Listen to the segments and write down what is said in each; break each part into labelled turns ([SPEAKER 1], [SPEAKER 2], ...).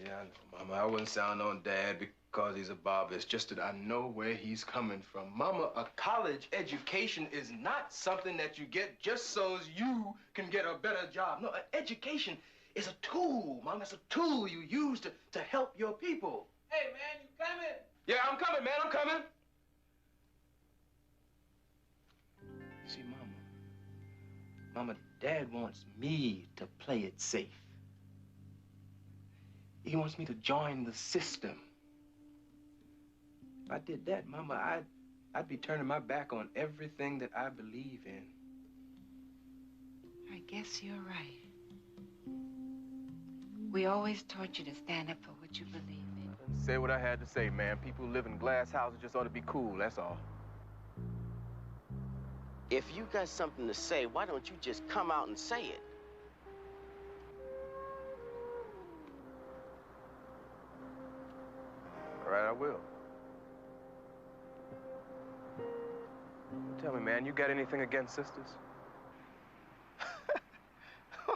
[SPEAKER 1] Yeah, I know, Mama. I wouldn't sound on Dad because he's a barber. It's just that I know where he's coming from. Mama, a college education is not something that you get just so as you can get a better job. No, an education is a tool, Mama. It's a tool you use to help your people.
[SPEAKER 2] Hey, man, you coming?
[SPEAKER 1] Yeah, I'm coming, man. I'm coming. See, Mama, Dad wants me to play it safe. He wants me to join the system. If I did that, Mama, I'd be turning my back on everything that I believe in.
[SPEAKER 3] I guess you're right. We always taught you to stand up for what you believe in.
[SPEAKER 1] Say what I had to say, man. People who live in glass houses just ought to be cool, that's all.
[SPEAKER 4] If you got something to say, why don't you just come out and say it?
[SPEAKER 1] All right, I will. Tell me, man, you got anything against sisters?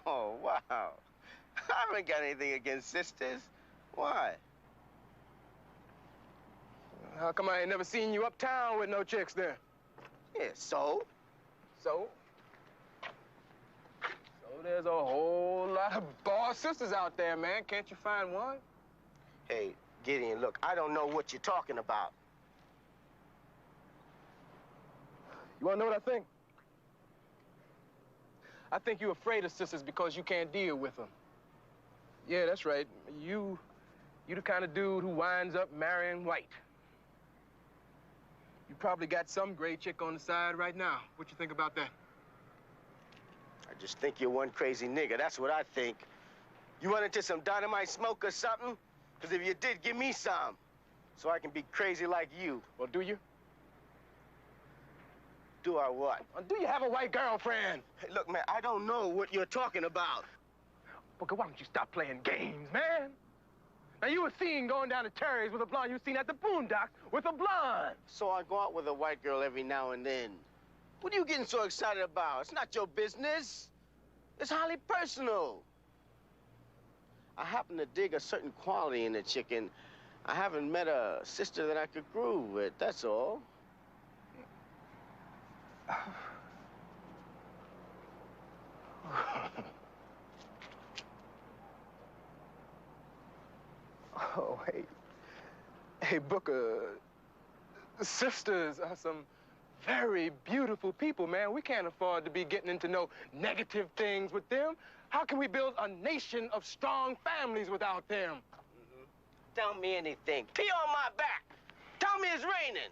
[SPEAKER 4] Oh, wow. I haven't got anything against sisters. Why?
[SPEAKER 1] How come I ain't never seen you uptown with no chicks then?
[SPEAKER 4] Yeah, so?
[SPEAKER 1] So there's a whole lot of boss sisters out there, man. Can't you find one?
[SPEAKER 4] Hey, Gideon, look, I don't know what you're talking about.
[SPEAKER 1] You wanna know what I think? I think you're afraid of sisters because you can't deal with them. Yeah, that's right. You the kind of dude who winds up marrying white. You probably got some gray chick on the side right now. What you think about that?
[SPEAKER 4] I just think you're one crazy nigga. That's what I think. You run into some dynamite smoke or something? Because if you did, give me some. So I can be crazy like you.
[SPEAKER 1] Well, do you?
[SPEAKER 4] Do I what?
[SPEAKER 1] Do you have a white girlfriend?
[SPEAKER 4] Hey, look, man, I don't know what you're talking about.
[SPEAKER 1] Booker, why don't you stop playing games, man? Now, you were seen going down to Terry's with a blonde. You were seen at the Boondocks with a blonde.
[SPEAKER 4] So I go out with a white girl every now and then. What are you getting so excited about? It's not your business. It's highly personal. I happen to dig a certain quality in a chick, and I haven't met a sister that I could groove with, that's all.
[SPEAKER 1] Oh, hey, Booker, sisters are some very beautiful people, man. We can't afford to be getting into no negative things with them. How can we build a nation of strong families without them?
[SPEAKER 4] Tell me anything. Pee on my back. Tell me it's raining.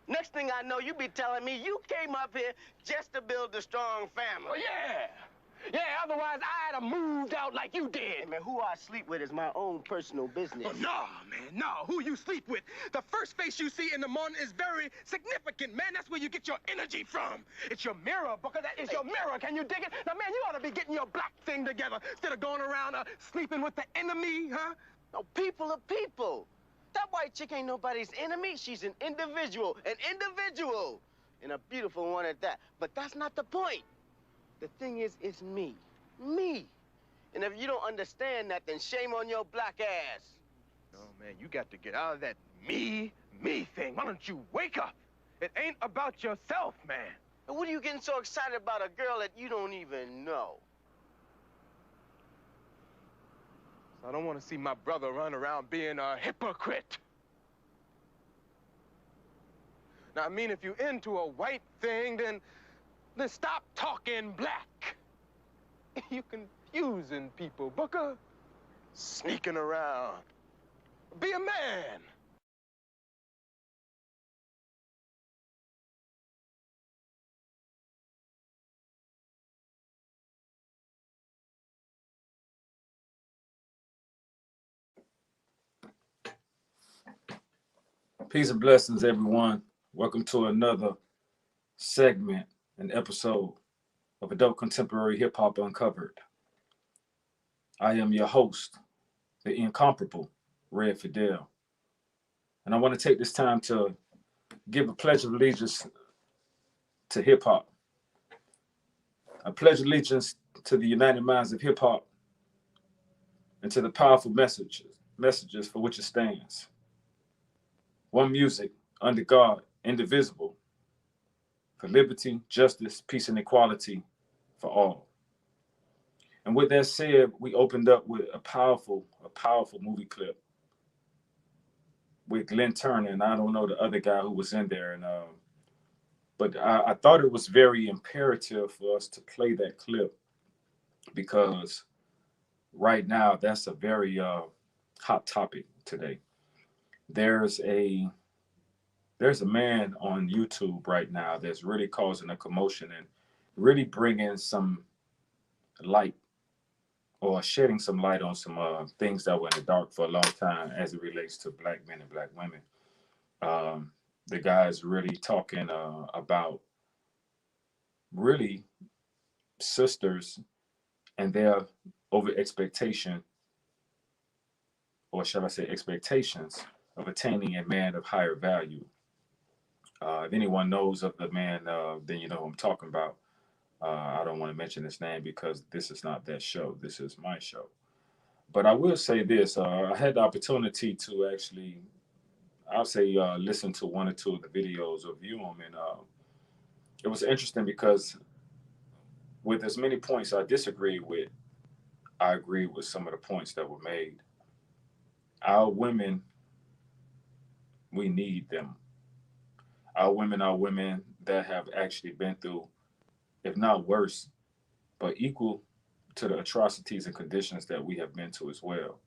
[SPEAKER 4] Next thing I know, you be telling me you came up here just to build a strong family.
[SPEAKER 1] Oh, yeah. Yeah, otherwise I'd have moved out like you did.
[SPEAKER 4] Hey, man, who I sleep with is my own personal business.
[SPEAKER 1] Oh, no, man, no. Who you sleep with? The first face you see in the morning is very significant, man. That's where you get your energy from. It's your mirror, Booker. That is your mirror. Can you dig it? Now, man, you ought to be getting your black thing together instead of going around sleeping with the enemy, huh?
[SPEAKER 4] No, people are people. That white chick ain't nobody's enemy. She's an individual. And a beautiful one at that. But that's not the point. The thing is, it's me. Me. And if you don't understand that, then shame on your black ass.
[SPEAKER 1] Oh, man, you got to get out of that me thing. Why don't you wake up? It ain't about yourself, man.
[SPEAKER 4] And what are you getting so excited about a girl that you don't even know?
[SPEAKER 1] I don't want to see my brother run around being a hypocrite. Now, I mean, if you're into a white thing, then stop talking black. You're confusing people, Booker. Sneaking around. Be a man.
[SPEAKER 5] Peace and blessings, everyone. Welcome to another segment, an episode of Adult Contemporary Hip Hop Uncovered. I am your host, the Incomparable Redd Fidel. And I want to take this time to give a pledge of allegiance to hip hop. I pledge allegiance to the united minds of hip hop and to the powerful message messages for which it stands. One music, under God, indivisible, for liberty, justice, peace, and equality for all. And with that said, we opened up with a powerful movie clip with Glenn Turner, and I don't know the other guy who was in there, and but I thought it was very imperative for us to play that clip because right now that's a very hot topic today. There's a man on YouTube right now that's really causing a commotion and really bringing some light or shedding some light on some things that were in the dark for a long time as it relates to black men and black women. The guy is really talking about really sisters and their over expectation, or shall I say expectations, of attaining a man of higher value. If anyone knows of the man, then you know who I'm talking about. I don't want to mention his name because this is not that show. This is my show. But I will say this. I had the opportunity to actually, I'll say, listen to one or two of the videos or view them. And it was interesting because with as many points I disagreed with, I agree with some of the points that were made. Our women, we need them. Our women are women that have actually been through, if not worse, but equal to the atrocities and conditions that we have been to as well.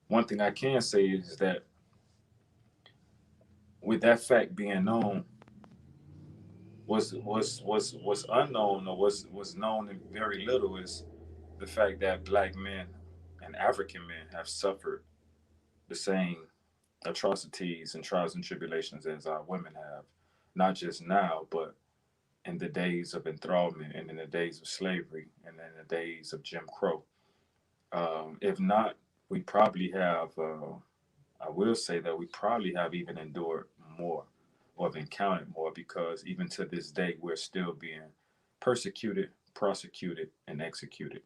[SPEAKER 5] One thing I can say is that with that fact being known, was unknown or was known in very little is the fact that black men and African men have suffered the same atrocities and trials and tribulations as our women have, not just now, but in the days of enthrallment and in the days of slavery and in the days of Jim Crow. If not, we probably have, I will say that we probably have even endured more or have encountered more because even to this day, we're still being persecuted, prosecuted, and executed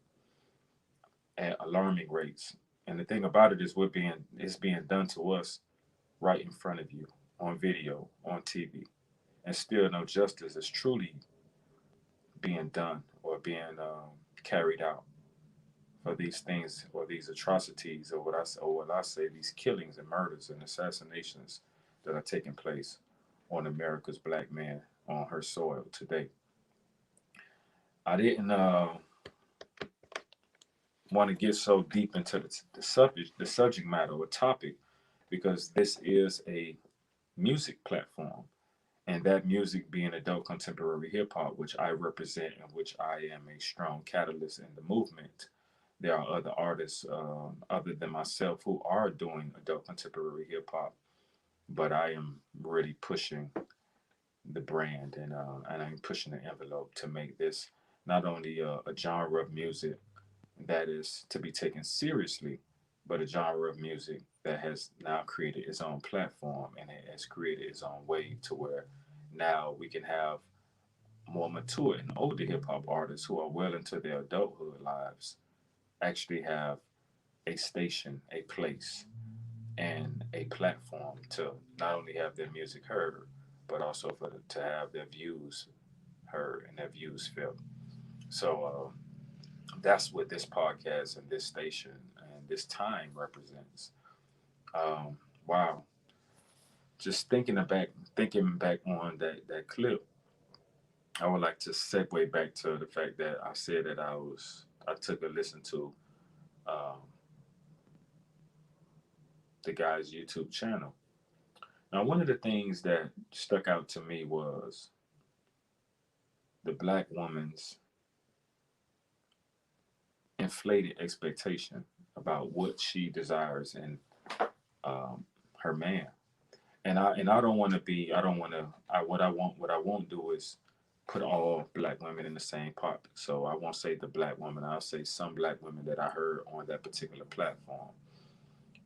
[SPEAKER 5] at alarming rates. And the thing about it is it's being done to us right in front of you on video, on TV. And still no justice is truly being done or being carried out for these things or these atrocities or what I say these killings and murders and assassinations that are taking place on America's black man on her soil today. I didn't want to get so deep into the subject matter or topic because this is a music platform, and that music being adult contemporary hip hop, which I represent and which I am a strong catalyst in the movement. There are other artists other than myself who are doing adult contemporary hip hop, but I am really pushing the brand and I'm pushing the envelope to make this not only a genre of music that is to be taken seriously, but a genre of music that has now created its own platform and it has created its own wave to where now we can have more mature and older hip hop artists who are well into their adulthood lives actually have a station, a place, and a platform to not only have their music heard, but also to have their views heard and their views felt. So that's what this podcast and this station and this time represents. Wow, just thinking back on that clip, I would like to segue back to the fact that I said that I took a listen to um, the guy's YouTube channel. Now, one of the things that stuck out to me was the black woman's inflated expectation about what she desires in um, her man. And I don't want to be. I don't want to. What I won't do is put all black women in the same pot. So I won't say the black woman. I'll say some black women that I heard on that particular platform.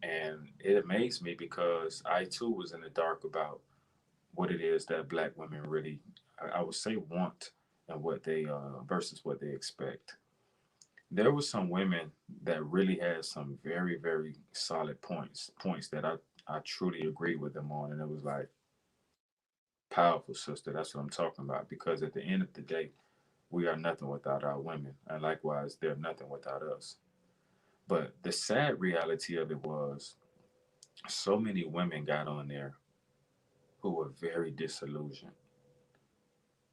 [SPEAKER 5] And it amazed me because I too was in the dark about what it is that black women really, I would say, want and what they versus what they expect. there were some women that really had some very, very solid points that I truly agree with them on. And it was like, powerful, sister. That's what I'm talking about. Because at the end of the day, we are nothing without our women. And likewise, they're nothing without us. But the sad reality of it was so many women got on there who were very disillusioned.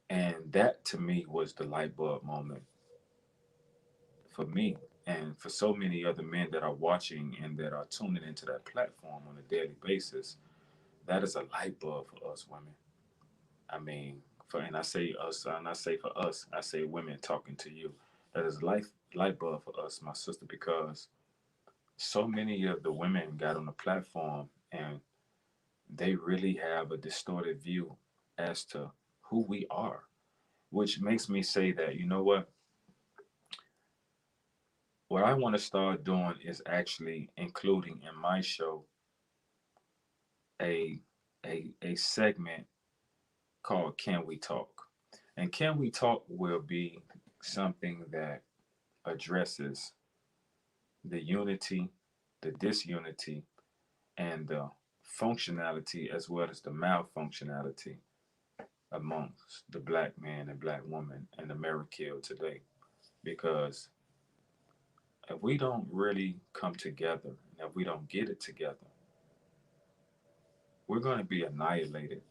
[SPEAKER 5] And that to me was the light bulb moment for me and for so many other men that are watching and that are tuning into that platform on a daily basis. That is a light bulb for us women. I mean, and I say us, and I say for us, I say women talking to you. That is light bulb for us, my sister, because so many of the women got on the platform and they really have a distorted view as to who we are, which makes me say that, you know what I want to start doing is actually including in my show a a segment called Can We Talk? And Can We Talk will be something that addresses the unity, the disunity, and the functionality as well as the malfunctionality amongst the black man and black woman in America today. Because if we don't really come together, and if we don't get it together, we're going to be annihilated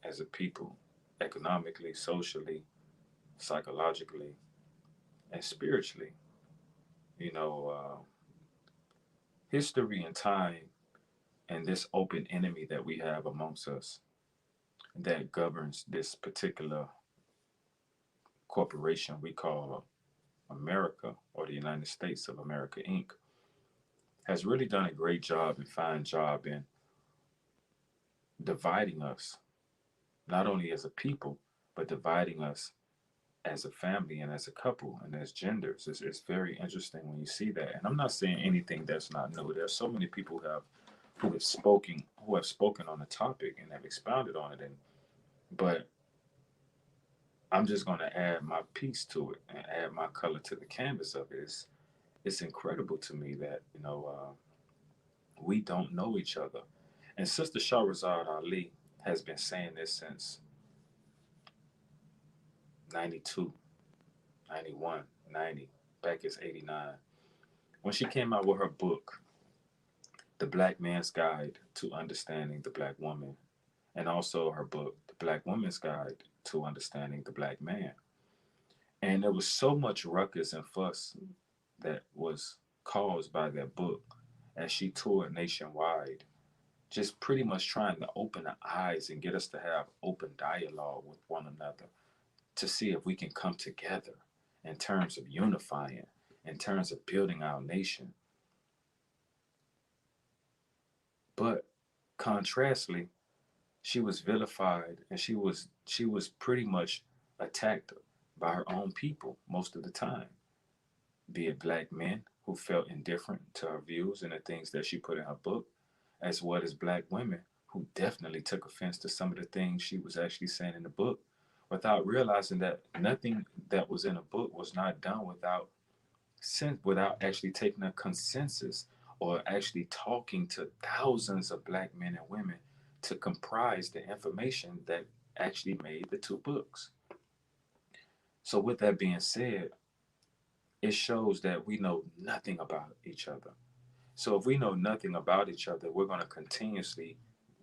[SPEAKER 5] as a people, economically, socially, psychologically, and spiritually. You know, history and time and this open enemy that we have amongst us that governs this particular corporation we call America or the United States of America Inc. has really done a great job and fine job in dividing us, not only as a people, but dividing us as a family and as a couple and as genders. It's very interesting when you see that. And I'm not saying anything that's not new. There's so many people who have spoken on the topic and have expounded on it. And but I'm just going to add my piece to it and add my color to the canvas of it. It's incredible to me that we don't know each other. And Sister Shahrazad Ali has been saying this since 92, 91, 90, back as 89. When she came out with her book, The Black Man's Guide to Understanding the Black Woman, and also her book, The Black Woman's Guide to Understanding the Black Man. And there was so much ruckus and fuss that was caused by that book as she toured nationwide, just pretty much trying to open the eyes and get us to have open dialogue with one another to see if we can come together in terms of unifying, in terms of building our nation. But contrastly, she was vilified and she was pretty much attacked by her own people most of the time, be it black men who felt indifferent to her views and the things that she put in her book, as well as black women who definitely took offense to some of the things she was actually saying in the book without realizing that nothing that was in the book was not done without actually taking a consensus or actually talking to thousands of black men and women to comprise the information that actually made the two books. So with that being said, it shows that we know nothing about each other. So if we know nothing about each other, we're going to continuously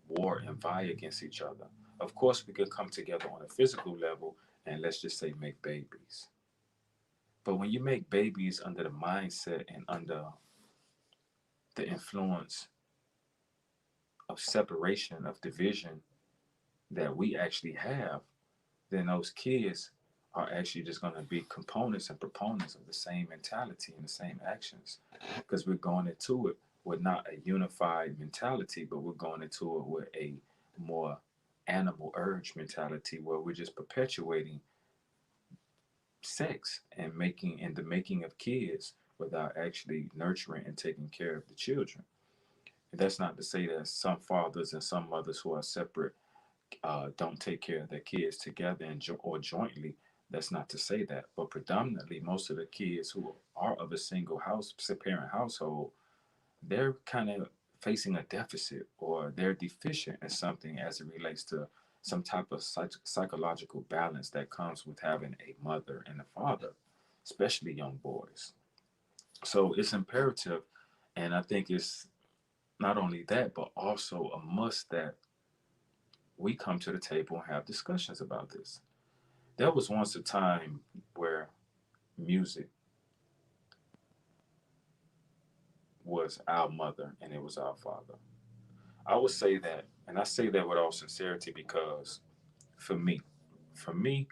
[SPEAKER 5] war and vie against each other. Of course, we can come together on a physical level and let's just say make babies. But when you make babies under the mindset and under the influence of separation, of division that we actually have, then those kids are actually just going to be components and proponents of the same mentality and the same actions because we're going into it with not a unified mentality, but we're going into it with a more animal urge mentality where we're just perpetuating sex and the making of kids without actually nurturing and taking care of the children. And that's not to say that some fathers and some mothers who are separate don't take care of their kids together or jointly. That's not to say that, but predominantly most of the kids who are of a single parent household, they're kind of facing a deficit or they're deficient in something as it relates to some type of psychological balance that comes with having a mother and a father, especially young boys. So it's imperative, and I think it's not only that, but also a must that we come to the table and have discussions about this. There was once a time where music was our mother and it was our father. I would say that, and I say that with all sincerity because for me, for me,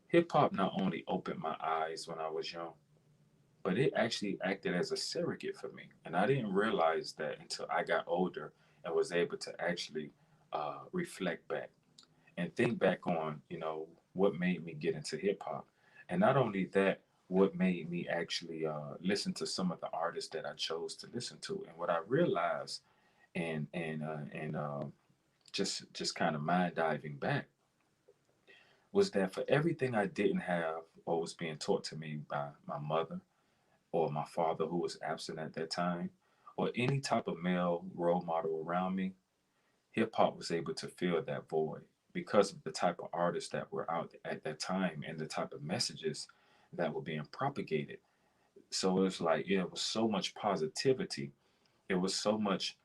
[SPEAKER 5] hip hop not only opened my eyes when I was young, but it actually acted as a surrogate for me. And I didn't realize that until I got older and was able to actually reflect back and think back on, what made me get into hip hop. And not only that, what made me actually listen to some of the artists that I chose to listen to. And what I realized, and just kind of mind diving back, was that for everything I didn't have or was being taught to me by my mother or my father who was absent at that time, or any type of male role model around me, hip hop was able to fill that void because of the type of artists that were out at that time and the type of messages that were being propagated. So it's like it was so much positivity. It was so much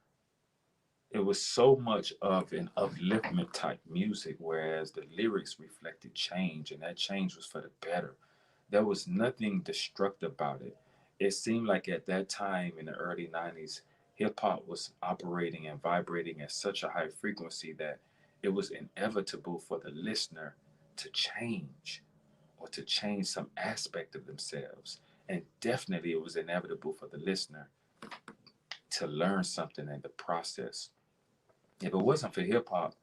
[SPEAKER 5] of an upliftment type music, whereas the lyrics reflected change, and that change was for the better. There was nothing destructive about it. It seemed like at that time in the early 90s, hip hop was operating and vibrating at such a high frequency that it was inevitable for the listener to change or to change some aspect of themselves. And definitely it was inevitable for the listener to learn something in the process. If it wasn't for hip hop,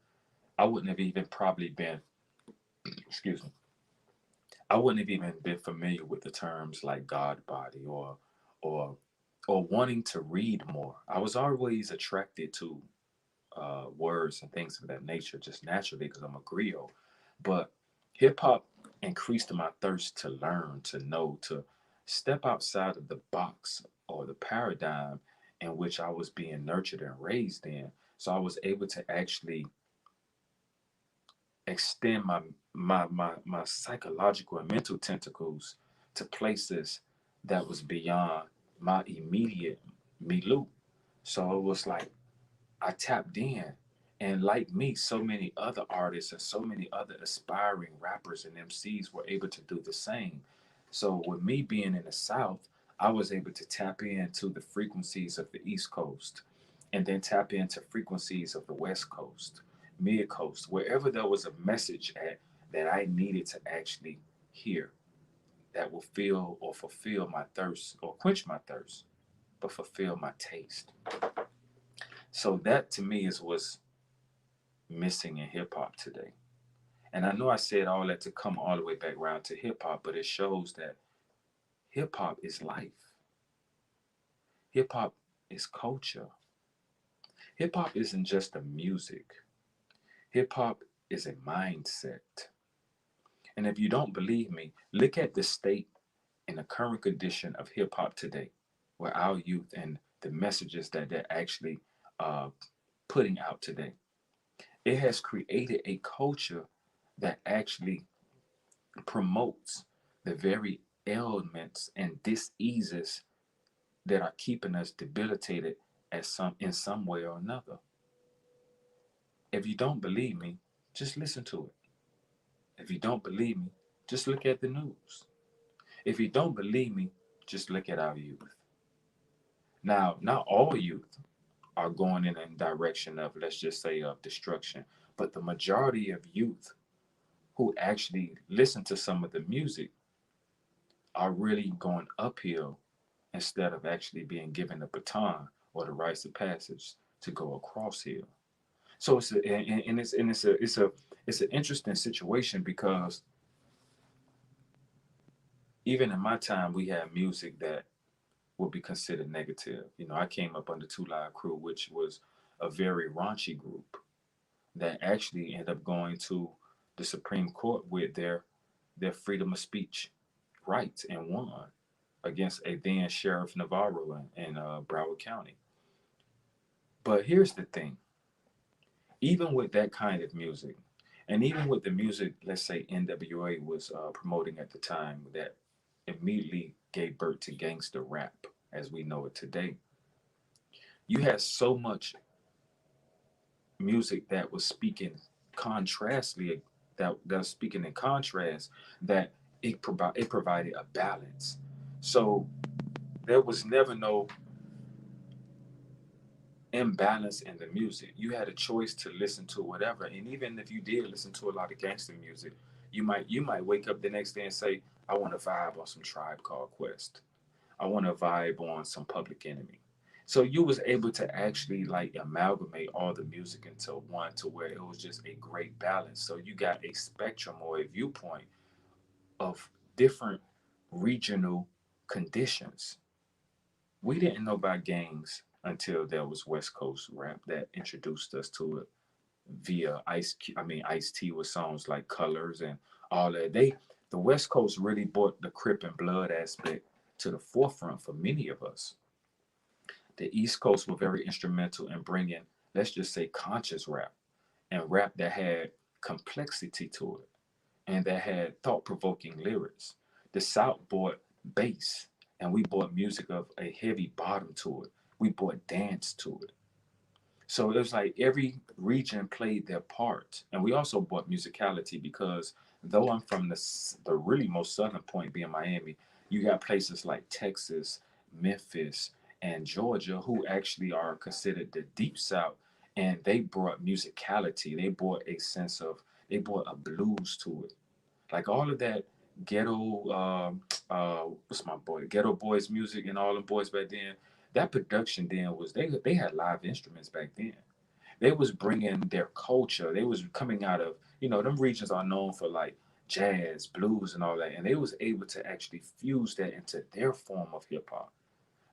[SPEAKER 5] I wouldn't have even probably been, excuse me, I wouldn't have even been familiar with the terms like God body or or wanting to read more. I was always attracted to words and things of that nature just naturally because I'm a griot. But hip hop increased my thirst to learn, to know, to step outside of the box or the paradigm in which I was being nurtured and raised in. So I was able to actually extend my psychological and mental tentacles to places that was beyond my immediate milieu. So it was like I tapped in. And like me, so many other artists and so many other aspiring rappers and MCs were able to do the same. So with me being in the South, I was able to tap into the frequencies of the East Coast and then tap into frequencies of the West Coast, Mid Coast, wherever there was a message at that I needed to actually hear that will fill or fulfill my thirst or quench my thirst, but fulfill my taste. So that to me is what's missing in hip hop today. And I know I said all that to come all the way back around to hip hop, but it shows that hip hop is life. Hip hop is culture. Hip hop isn't just a music. Hip hop is a mindset. And if you don't believe me, look at the state and the current condition of hip hop today, where our youth and the messages that they're actually uh, putting out today. It has created a culture that actually promotes the very ailments and diseases that are keeping us debilitated in some way or another. If you don't believe me, just listen to it. If you don't believe me, just look at the news. If you don't believe me, just look at our youth. Now, not all youth are going in a direction of, let's just say, of destruction, but the majority of youth who actually listen to some of the music are really going uphill instead of actually being given the baton or the rites of passage to go across hill. So it's an interesting situation because even in my time we had music that would be considered negative. I came up under Two Live Crew, which was a very raunchy group that actually ended up going to the Supreme Court with their their freedom of speech rights and won against a then Sheriff Navarro in Broward County. But here's the thing, even with that kind of music, and even with the music, let's say NWA was promoting at the time, that immediately gave birth to gangster rap as we know it today, you had so much music that was speaking contrastly, that was speaking in contrast, that it provided a balance. So there was never no imbalance in the music. You had a choice to listen to whatever, and even if you did listen to a lot of gangster music, you might wake up the next day and say, I want to vibe on some Tribe Called Quest. I want to vibe on some Public Enemy. So you was able to actually like amalgamate all the music into one, to where it was just a great balance. So you got a spectrum or a viewpoint of different regional conditions. We didn't know about gangs until there was West Coast rap that introduced us to it via Ice T with songs like Colors and all that. The West Coast really brought the Crip and Blood aspect to the forefront for many of us. The East Coast were very instrumental in bringing, let's just say, conscious rap, and rap that had complexity to it and that had thought-provoking lyrics. The South brought bass, and we brought music of a heavy bottom to it. We brought dance to it. So it was like every region played their part. And we also brought musicality, because though I'm from the really most southern point being Miami, you got places like Texas, Memphis, and Georgia who actually are considered the deep South. And they brought musicality. They brought a blues to it. Like all of that ghetto, what's my boy, ghetto boys music and all the boys back then. That production then was, they had live instruments back then. They was bringing their culture. They was coming out of, them regions are known for like jazz, blues, and all that, and they was able to actually fuse that into their form of hip hop.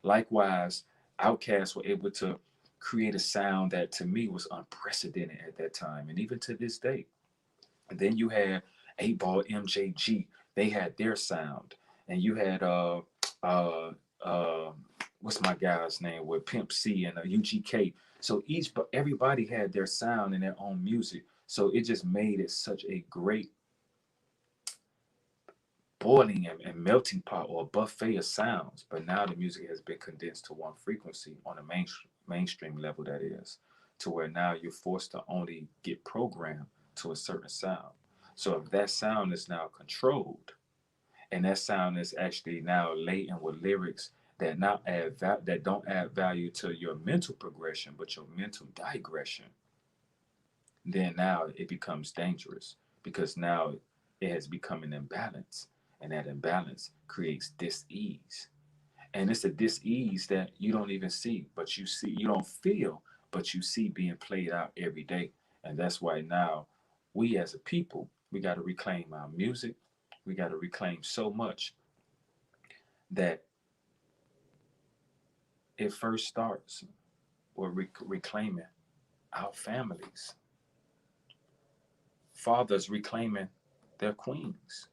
[SPEAKER 5] Likewise, Outkast were able to create a sound that to me was unprecedented at that time, and even to this day. And then you had 8 Ball, MJG. They had their sound, and you had uh uh what's my guy's name with Pimp C and UGK. So everybody had their sound and their own music. So it just made it such a great boiling and melting pot, or a buffet of sounds. But now the music has been condensed to one frequency on a mainstream level, that is, to where now you're forced to only get programmed to a certain sound. So if that sound is now controlled, and that sound is actually now laden with lyrics that that don't add value to your mental progression, but your mental digression, then now it becomes dangerous, because now it has become an imbalance, and that imbalance creates dis-ease. And it's a dis-ease that you don't even see, but you don't feel, but you see being played out every day. And that's why now we as a people, we got to reclaim our music. We got to reclaim so much that it first starts with reclaiming our families. Fathers reclaiming their queens.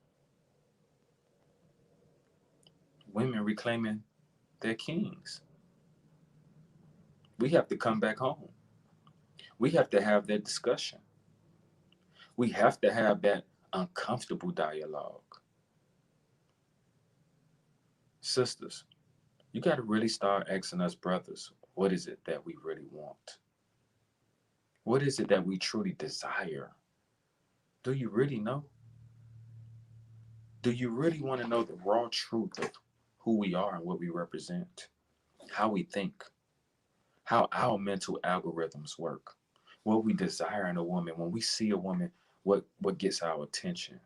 [SPEAKER 5] Women reclaiming their kings. We have to come back home. We have to have that discussion. We have to have that uncomfortable dialogue. Sisters, you got to really start asking us brothers, what is it that we really want? What is it that we truly desire? Do you really know? Do you really want to know the raw truth of who we are and what we represent? How we think? How our mental algorithms work? What we desire in a woman? When we see a woman, what gets our attention?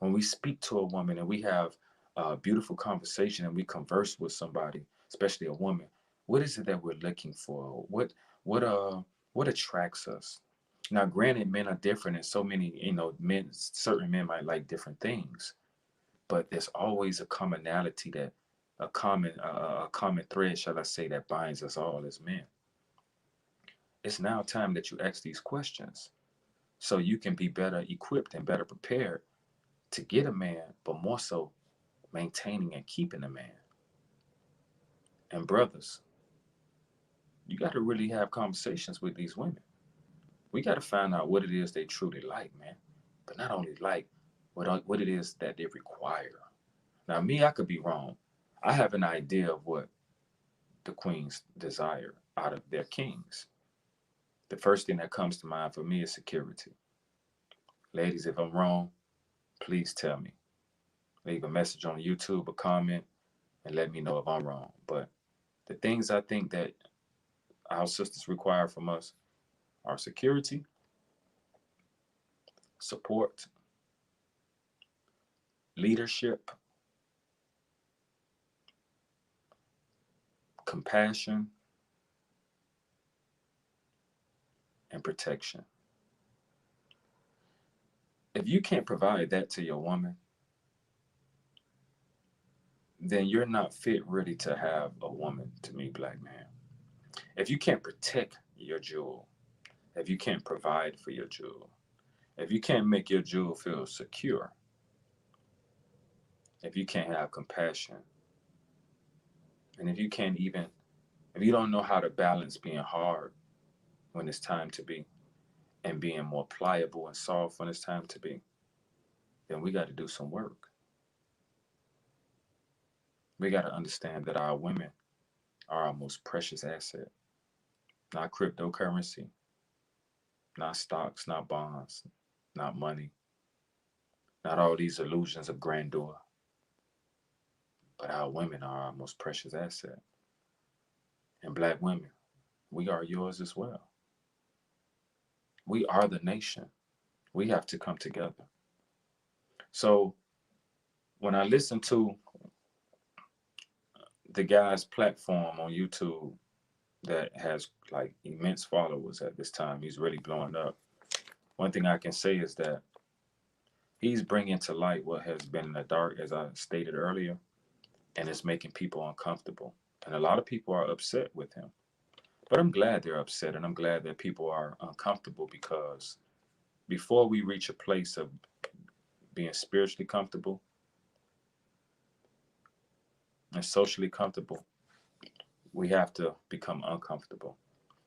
[SPEAKER 5] When we speak to a woman and we have a beautiful conversation and we converse with somebody, especially a woman, what is it that we're looking for? What attracts us? Now, granted, men are different, and so many, certain men might like different things, but there's always a commonality, that a common thread, shall I say, that binds us all as men. It's now time that you ask these questions so you can be better equipped and better prepared to get a man, but more so maintaining and keeping a man. And brothers, you got to really have conversations with these women. We got to find out what it is they truly like, man. But not only like, what it is that they require. Now, me, I could be wrong. I have an idea of what the queens desire out of their kings. The first thing that comes to mind for me is security. Ladies, if I'm wrong, please tell me. Leave a message on YouTube, a comment, and let me know if I'm wrong. But the things I think that our sisters require from us are security, support, leadership, compassion, and protection. If you can't provide that to your woman, then you're not fit ready to have a woman, to me, black man. If you can't protect your jewel, if you can't provide for your jewel, if you can't make your jewel feel secure, if you can't have compassion, and if you don't know how to balance being hard when it's time to be and being more pliable and soft when it's time to be, then we got to do some work. We got to understand that our women are our most precious asset, not cryptocurrency, not stocks, not bonds, not money, not all these illusions of grandeur, but our women are our most precious asset. And black women, we are yours as well. We are the nation. We have to come together. So when I listen to the guy's platform on YouTube that has like immense followers at this time, he's really blowing up. One thing I can say is that he's bringing to light what has been in the dark, as I stated earlier, and it's making people uncomfortable. And a lot of people are upset with him. But I'm glad they're upset, and I'm glad that people are uncomfortable, because before we reach a place of being spiritually comfortable and socially comfortable, we have to become uncomfortable.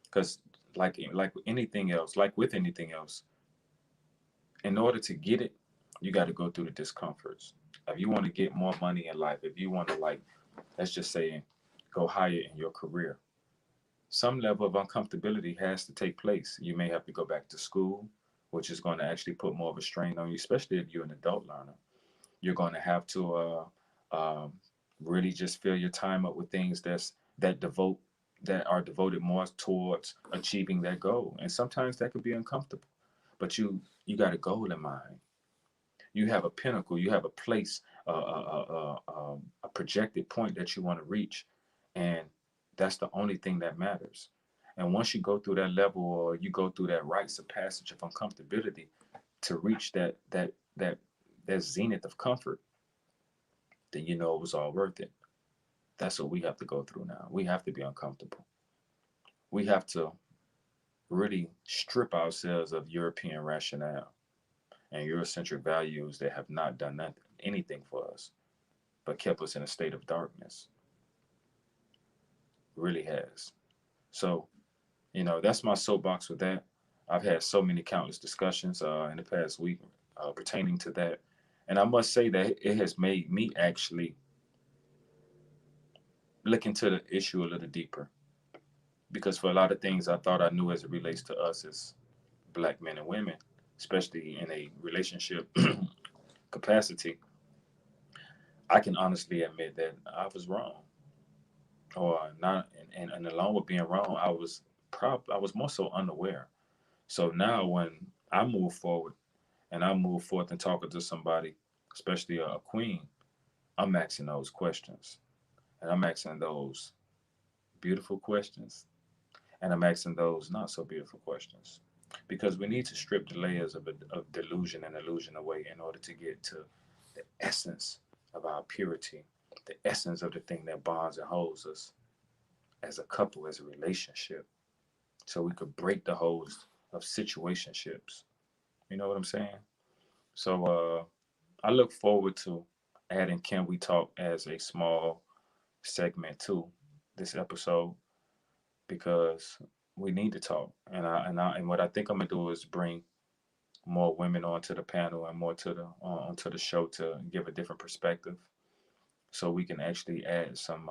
[SPEAKER 5] Because like anything else, like with anything else, in order to get it, you got to go through the discomforts. If you want to get more money in life, if you want to, like, let's just say, go higher in your career, some level of uncomfortability has to take place. You may have to go back to school, which is going to actually put more of a strain on you, especially if you're an adult learner. You're going to have to really just fill your time up with things that are devoted more towards achieving that goal. And sometimes that could be uncomfortable, but you got a goal in mind. You have a pinnacle. You have a place, a projected point that you want to reach, and that's the only thing that matters. And once you go through that level, or you go through that rites of passage of uncomfortability to reach that zenith of comfort, then you know it was all worth it. That's what we have to go through now. We have to be uncomfortable. We have to really strip ourselves of European rationale and Eurocentric values that have not done anything for us, but kept us in a state of darkness. It really has. So, that's my soapbox with that. I've had so many countless discussions in the past week pertaining to that. And I must say that it has made me actually look into the issue a little deeper. Because for a lot of things I thought I knew as it relates to us as black men and women, especially in a relationship capacity, I can honestly admit that I was wrong. Or not, and along with being wrong, I was more so unaware. So now when I move forward and I move forth and talking to somebody, especially a queen, I'm asking those questions. And I'm asking those beautiful questions. And I'm asking those not so beautiful questions. Because we need to strip the layers of delusion and illusion away in order to get to the essence of our purity, the essence of the thing that bonds and holds us as a couple, as a relationship, so we could break the holds of situationships. You know what I'm saying? So I look forward to adding Can We Talk as a small segment to this episode because we need to talk. And what I think I'm gonna do is bring more women onto the panel and more to the onto the show to give a different perspective, so we can actually add some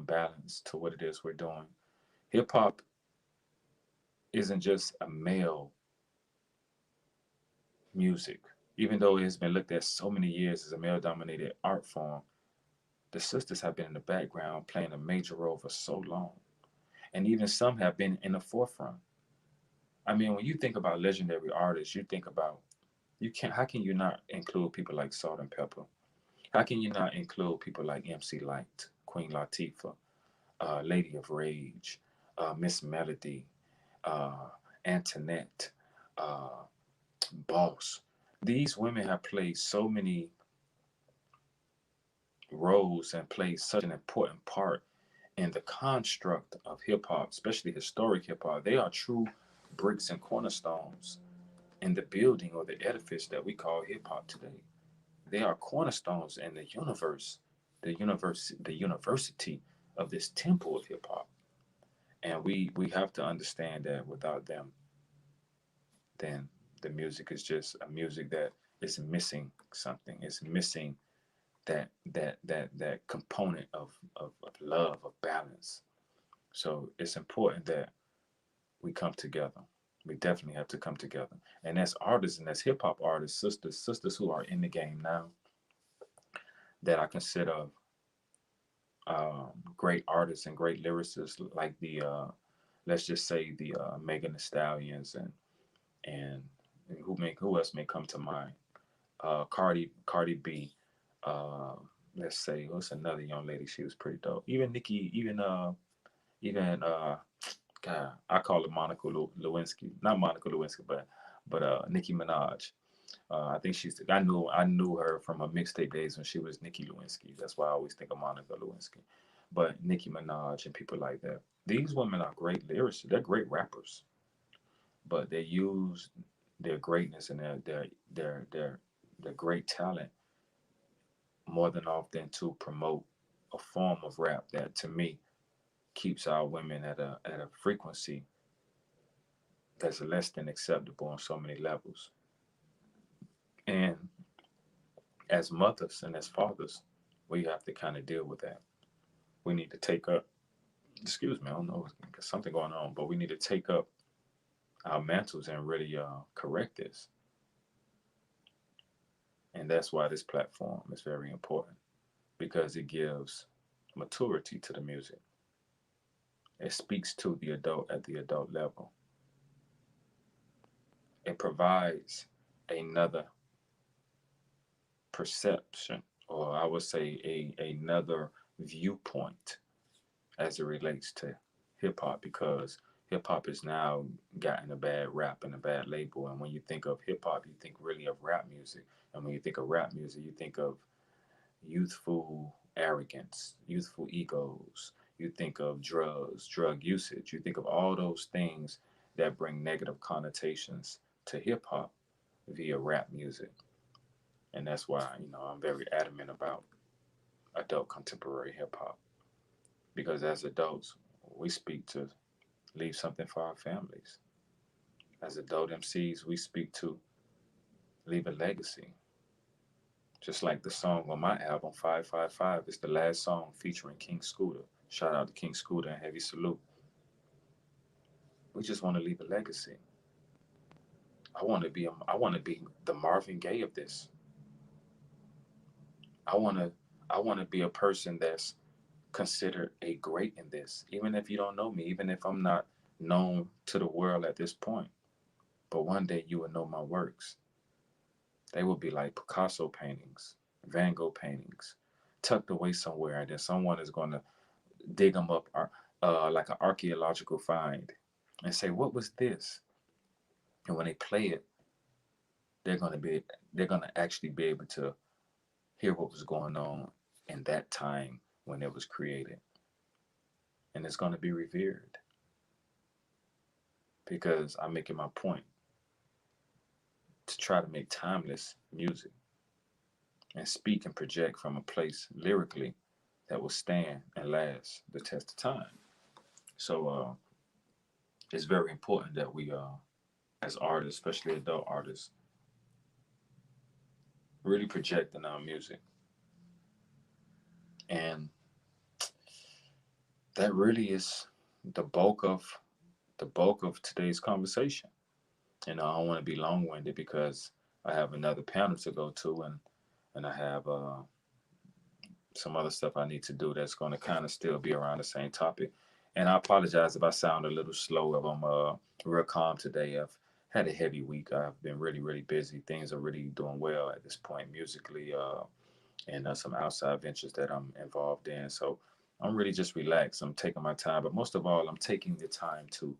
[SPEAKER 5] balance to what it is we're doing. Hip hop isn't just a male music, even though it has been looked at so many years as a male dominated art form. The sisters have been in the background playing a major role for so long, and even some have been in the forefront. I mean, when you think about legendary artists, you think about you can how can you not include people like Salt and Pepper? How can you not include people like MC Light, Queen Latifah, Lady of Rage, Miss Melody, uh, Antoinette, uh, Boss? These women have played so many roles and played such an important part in the construct of hip hop, especially historic hip hop. They are true bricks and cornerstones in the building or the edifice that we call hip hop today. They are cornerstones in the universe, the university of this temple of hip hop. And we have to understand that without them, then the music is just a music that is missing something. It's missing that component of love, of balance. So it's important that we come together. We definitely have to come together. And as artists and as hip hop artists, sisters who are in the game now, that I consider great artists and great lyricists, like the let's just say the Megan Thee Stallions and who else may come to mind? Cardi B. Uh, let's say what's another young lady? She was pretty dope. Even Nicki, even God, I call her Monica Lewinsky, not Monica Lewinsky, but Nicki Minaj. I think I knew her from her mixtape days when she was Nicki Lewinsky. That's why I always think of Monica Lewinsky. But Nicki Minaj and people like that. These women are great lyricists. They're great rappers, but they use their greatness and their great talent more than often to promote a form of rap that, to me, keeps our women at a frequency that's less than acceptable on so many levels. And as mothers and as fathers, we have to kind of deal with that. We need to take up, excuse me, I don't know, there's something going on, but we need to take up our mantles and really correct this. And that's why this platform is very important, because it gives maturity to the music. It speaks to the adult at the adult level. It provides another perception, or I would say another viewpoint as it relates to hip hop, because hip hop has now gotten a bad rap and a bad label. And when you think of hip hop, you think really of rap music. And when you think of rap music, you think of youthful arrogance, youthful egos. You think of drugs, drug usage. You think of all those things that bring negative connotations to hip hop via rap music. And that's why, I'm very adamant about adult contemporary hip hop, because as adults, we speak to leave something for our families. As adult MCs, we speak to leave a legacy. Just like the song on my album, 555, is the last song featuring King Scooter. Shout out to King Scooter and heavy salute. We just want to leave a legacy. I want to be the Marvin Gaye of this. I want to I want to be a person that's considered a great in this, even if you don't know me, even if I'm not known to the world at this point. But one day you will know my works. They will be like Picasso paintings, Van Gogh paintings, tucked away somewhere, and then someone is going to dig them up like an archaeological find and say, "What was this?" And when they play it, they're going to be they're going to actually be able to hear what was going on in that time when it was created, and it's going to be revered, because I'm making my point to try to make timeless music. and speak and project from a place lyrically that will stand and last the test of time. So it's very important that we, as artists, especially adult artists, really project in our music. And that really is the bulk of today's conversation. And I don't want to be long-winded because I have another panel to go to, and I have some other stuff I need to do that's going to kind of still be around the same topic. And I apologize if I sound a little slow, if I'm real calm today. I've had a heavy week. I've been really, really busy. Things are really doing well at this point musically, and some outside ventures that I'm involved in. So I'm really just relaxed. I'm taking my time, but most of all, I'm taking the time to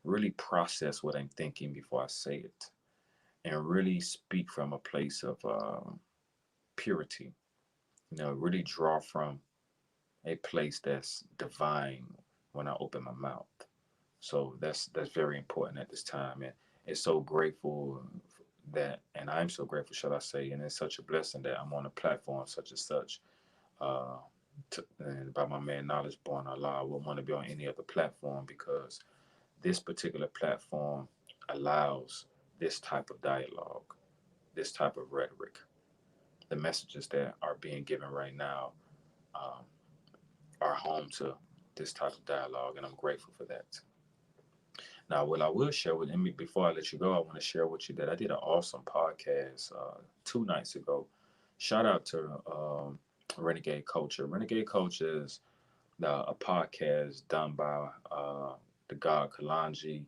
[SPEAKER 5] really process what I'm thinking before I say it, and really speak from a place of purity. Really draw from a place that's divine when I open my mouth. So that's very important at this time, and it's so grateful that, and I'm so grateful, shall I say, and it's such a blessing that I'm on a platform such as such. Uh, and by my man Knowledge Born Allah, I wouldn't want to be on any other platform because this particular platform allows this type of dialogue, this type of rhetoric. The messages that are being given right now um, are home to this type of dialogue, and I'm grateful for that. Now, what I will share with me before I let you go, I want to share with you that I did an awesome podcast 2 nights ago. Shout out to Renegade Culture. Renegade Culture is a podcast done by the god Kalanji.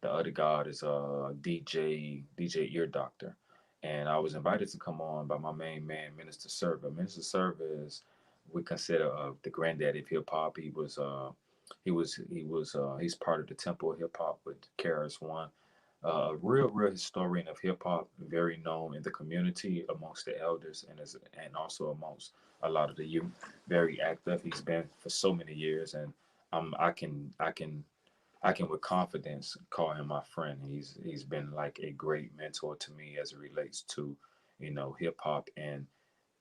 [SPEAKER 5] The other god is DJ Ear Doctor. And I was invited to come on by my main man, Minister Server. Minister Server is, we consider the granddaddy of hip hop. He's part of the Temple of Hip Hop with KRS One. A real historian of hip hop, very known in the community amongst the elders and also amongst a lot of the youth. Very active. He's been for so many years, and I can with confidence call him my friend. He's been like a great mentor to me as it relates to, hip hop and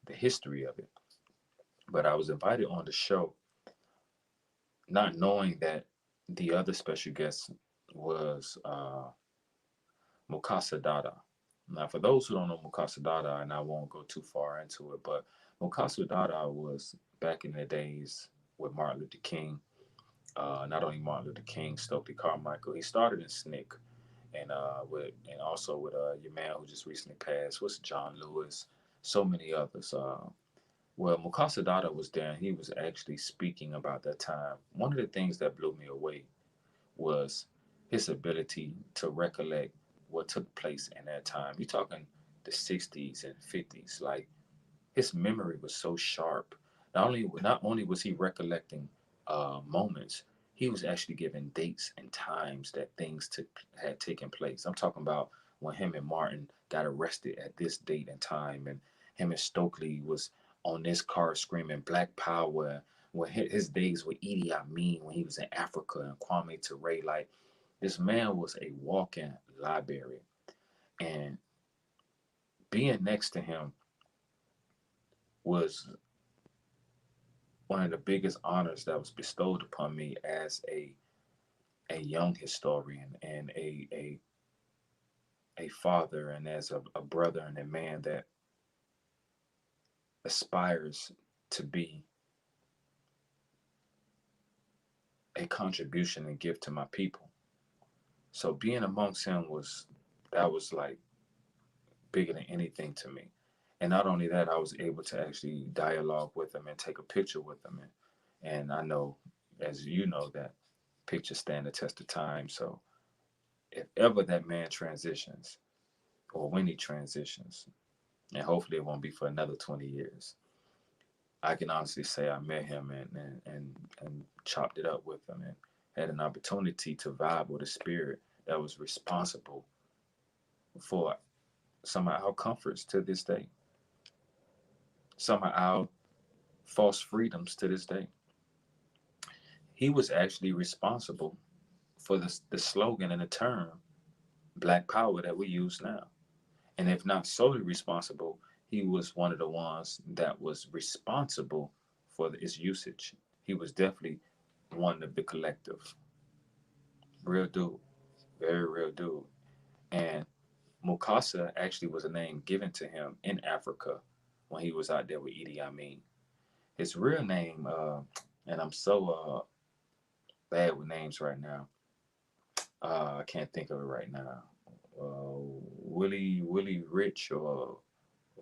[SPEAKER 5] the history of it. But I was invited on the show, not knowing that the other special guest was Mukasa Dada. Now, for those who don't know Mukasa Dada, and I won't go too far into it, but Mukasa Dada was back in the days with Martin Luther King. Not only Martin Luther King, Stokely Carmichael. He started in SNCC, and also with your man who just recently passed, was John Lewis, so many others. Well, Mukasa Dada was there, and he was actually speaking about that time. One of the things that blew me away was his ability to recollect what took place in that time. You're talking the 60s and 50s. Like, his memory was so sharp. Not only was he recollecting moments, he was actually giving dates and times that had taken place. I'm talking about when him and Martin got arrested at this date and time, and him and Stokely was on this car screaming Black Power. When his days with Idi Amin when he was in Africa, and Kwame Ture, like, this man was a walking library, and being next to him was one of the biggest honors that was bestowed upon me as a young historian and a father, and as a brother and a man that aspires to be a contribution and gift to my people. So being amongst him was like bigger than anything to me. And not only that, I was able to actually dialogue with him and take a picture with him. And I know, as you know, that pictures stand the test of time. So if ever that man transitions, or when he transitions, and hopefully it won't be for another 20 years, I can honestly say I met him and chopped it up with him and had an opportunity to vibe with a spirit that was responsible for some of our comforts to this day, some of our false freedoms to this day. He was actually responsible for the slogan and the term Black Power that we use now. And if not solely responsible, he was one of the ones that was responsible for its usage. He was definitely one of the collective. Real dude, very real dude. And Mukasa actually was a name given to him in Africa when he was out there with Idi Amin. His real name, and I'm so bad with names right now. I can't think of it right now. Willie Rich or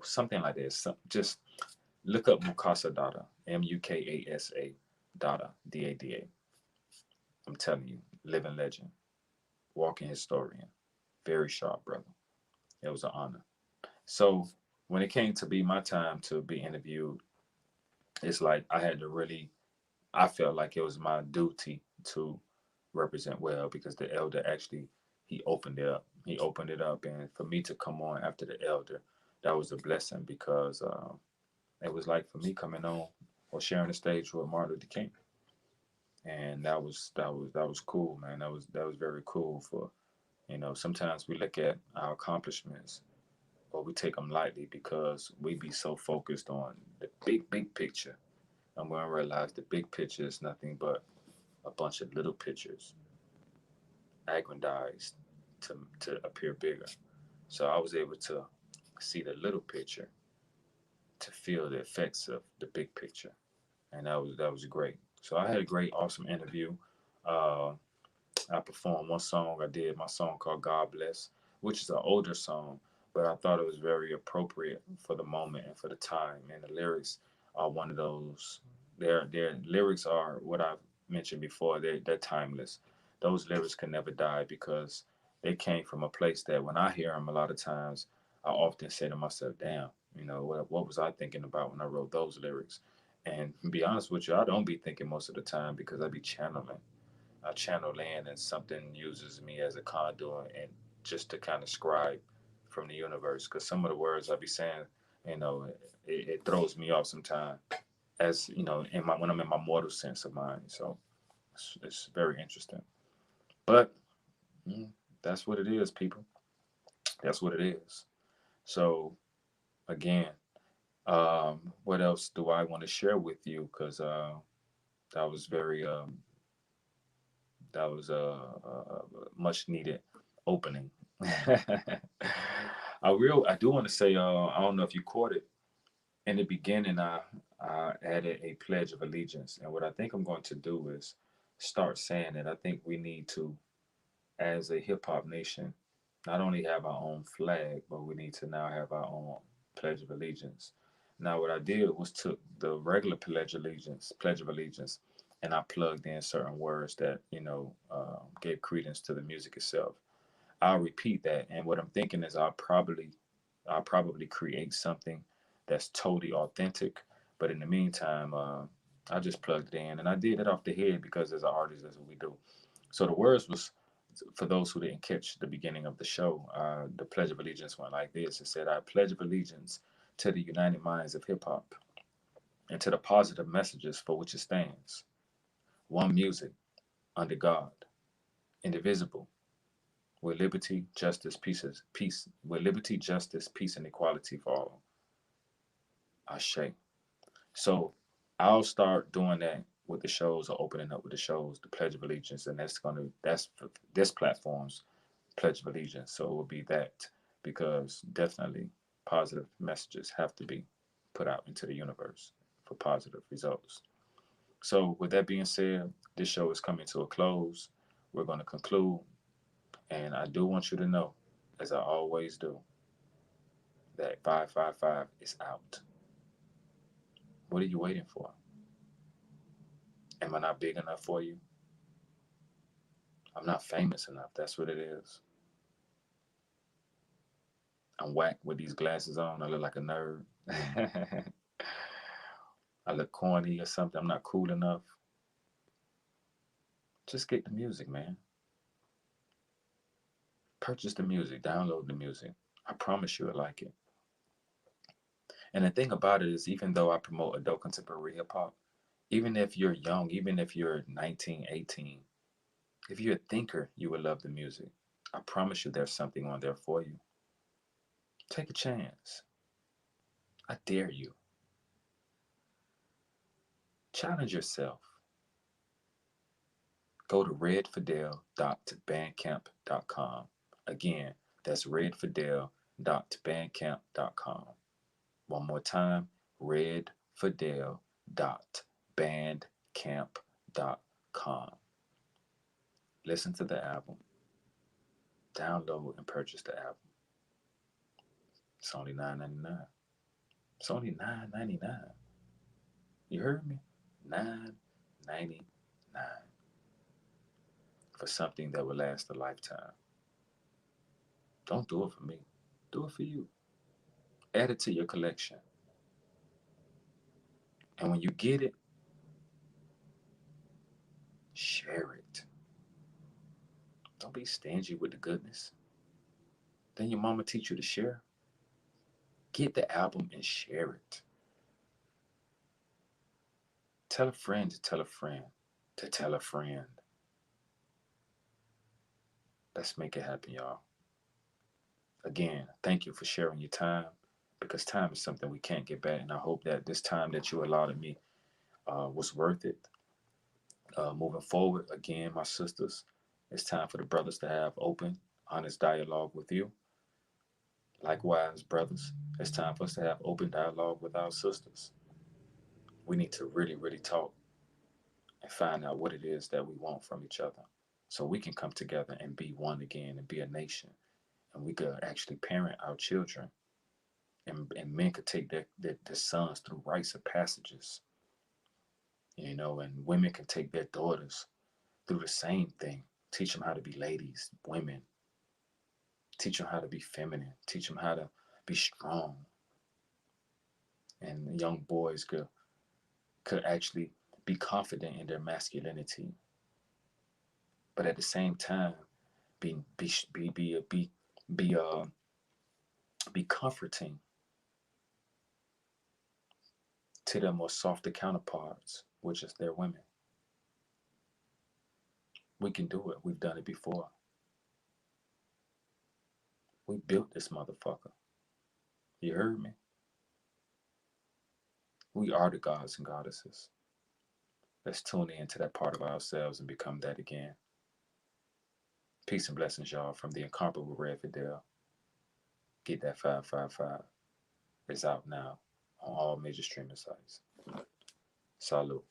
[SPEAKER 5] something like that. Just look up Mukasa Dada, Mukasa Dada, Dada. I'm telling you, living legend, walking historian, very sharp brother. It was an honor. So when it came to be my time to be interviewed, it's like I had to really, I felt like it was my duty to represent well because the elder actually, he opened it up. He opened it up. And for me to come on after the elder, that was a blessing because it was like for me coming on or sharing the stage with Martin Luther King. And that was cool, man. That was very cool for, sometimes we look at our accomplishments or we take them lightly because we be so focused on the big picture. And we don't realize the big picture is nothing but a bunch of little pictures aggrandized to appear bigger. So I was able to see the little picture to feel the effects of the big picture. And that was great. So I had a great, awesome interview. Uh, I performed one song. I did my song called God Bless, which is an older song, but I thought it was very appropriate for the moment and for the time. And the lyrics are one of those. Their lyrics are what I've mentioned before. They're timeless. Those lyrics can never die because they came from a place that when I hear them a lot of times, I often say to myself, damn, what was I thinking about when I wrote those lyrics? And to be honest with you, I don't be thinking most of the time because I be channeling. I channel in and something uses me as a conduit and just to kind of scribe from the universe. Because some of the words I be saying, it throws me off sometimes as, when I'm in my mortal sense of mind. So it's very interesting. But that's what it is, people. That's what it is. So again, what else do I want to share with you? Because that was very that was a much needed opening. I do want to say I don't know if you caught it in the beginning. I added a pledge of allegiance, and what I think I'm going to do is start saying it. I think we need to, as a hip hop nation, not only have our own flag, but we need to now have our own pledge of allegiance. Now, what I did was took the regular pledge of allegiance, and I plugged in certain words that gave credence to the music itself. I'll repeat that, and what I'm thinking is I'll probably create something that's totally authentic. But in the meantime, I just plugged it in, and I did it off the head because as an artist, that's what we do. So the words was for those who didn't catch the beginning of the show. The Pledge of Allegiance went like this: It said, "I pledge of allegiance to the united minds of hip hop and to the positive messages for which it stands. One music under God, indivisible, with liberty, justice, with liberty, justice, peace, and equality for all. Ashe." So I'll start doing that with the shows or opening up with the shows, the Pledge of Allegiance, and that's for this platform's Pledge of Allegiance. So it will be that because definitely positive messages have to be put out into the universe for positive results. So with that being said, this show is coming to a close. We're going to conclude, and I do want you to know, as I always do, that 555 is out. What are you waiting for? Am I not big enough for you? I'm not famous enough. That's what it is. I'm whack with these glasses on. I look like a nerd. I look corny or something. I'm not cool enough. Just get the music, man. Purchase the music. Download the music. I promise you'll like it. And the thing about it is, even though I promote adult contemporary hip hop, even if you're young, even if you're 19, 18, if you're a thinker, you will love the music. I promise you there's something on there for you. Take a chance. I dare you. Challenge yourself. Go to reddfidel.bandcamp.com. Again, that's reddfidel.bandcamp.com. One more time, reddfidel.bandcamp.com. Listen to the album. Download and purchase the album. It's only $9.99. It's only $9.99. You heard me? $9.99 for something that will last a lifetime. Don't do it for me. Do it for you. Add it to your collection. And when you get it, share it. Don't be stingy with the goodness. Then your mama teach you to share. Get the album and share it. Tell a friend to tell a friend to tell a friend. Let's make it happen, y'all. Again, thank you for sharing your time, because time is something we can't get back. And I hope that this time that you allotted me was worth it. Moving forward, again, my sisters, it's time for the brothers to have open, honest dialogue with you. Likewise, brothers, it's time for us to have open dialogue with our sisters. We need to really, really talk and find out what it is that we want from each other, so we can come together and be one again and be a nation. And we could actually parent our children. And men could take their sons through rites of passages. You know, and women can take their daughters through the same thing. Teach them how to be ladies, women. Teach them how to be feminine. Teach them how to be strong. And young boys could actually be confident in their masculinity, but at the same time, be comforting to their more softer counterparts, which is their women. We can do it. We've done it before. We built this motherfucker. You heard me? We are the gods and goddesses. Let's tune into that part of ourselves and become that again. Peace and blessings, y'all, from the Incomparable Redd Fidel. Get that 555. It's out now on all major streaming sites. Salute.